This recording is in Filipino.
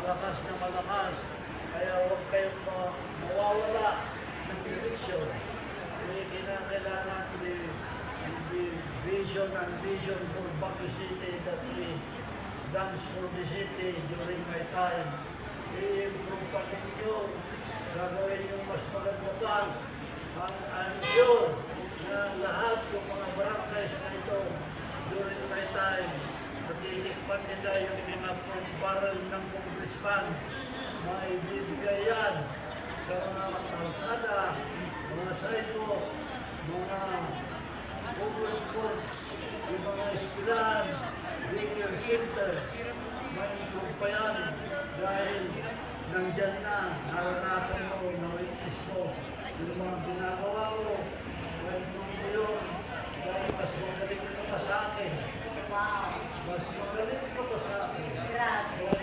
malakas na malakas. Kaya huwag kayong mawawala ng direction. Kinakailangan the vision and vision for Baguio City that we dance for the city during my time. I-improve pa ninyo, gagawin yung mas maganda pa. I'm sure na lahat yung mga barangays na ito during my time, natitikpan nila yung mga barrel ng congressman na ibibigay yan sa mga kalsada, mga sidewalk, mga open courts, yung mga eskwelahan, daycare centers. Ma-improve pa yan dahil nandyan na, naranasan mo, na-witness mo, yung mga ginagawa ko, ma-improve mo yun dahil mas magaling ka pa sa akin. Wow. Mas magaling ka pa sa akin. Grabe.